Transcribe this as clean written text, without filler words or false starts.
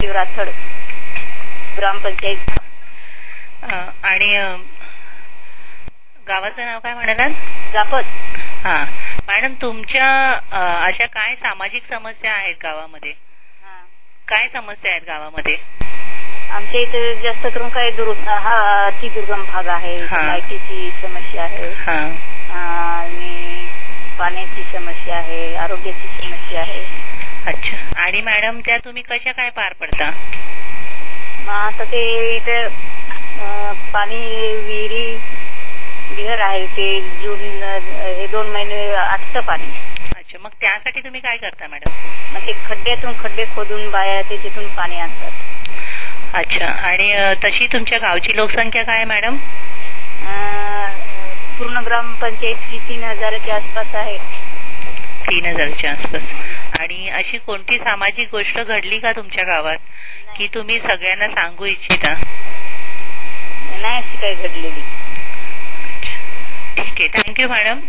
महादेव राठोड, ग्रामपंचायत. आणि गावाचं नाव काय म्हणालात? जापत. हा मॅडम, तुमच्या अशा काय सामाजिक समस्या आहेत गावामध्ये? काय समस्या आहेत गावामध्ये? आमच्या इथे जास्त करून काही अतिदुर्गम भाग आहे, लाईटीची समस्या आहे, आणि पाण्याची समस्या आहे, आरोग्याची समस्या आहे. अच्छा. आणि मॅडम त्या तुम्ही कशा काय पार पडता? आता ते इथे पाणी विहीर आहे, ते जून हे 2 महिने आटतं पाणी. अच्छा. मग त्यासाठी तुम्ही काय करता मॅडम? मग ते खड्ड्यातून खड्डे खोदून बाया ते तिथून पाणी आणतात. अच्छा. आणि तशी तुमच्या गावची लोकसंख्या काय मॅडम? पूर्ण ग्रामपंचायतची 3000च्या आसपास आहे. 3000च्या आसपास. आणि अशी कोणती सामाजिक गोष्ट घडली का तुमच्या गावात की तुम्ही सगळ्यांना सांगू इच्छिता? नाही अशी काही घडलेली. ठीक आहे. Thank you madam.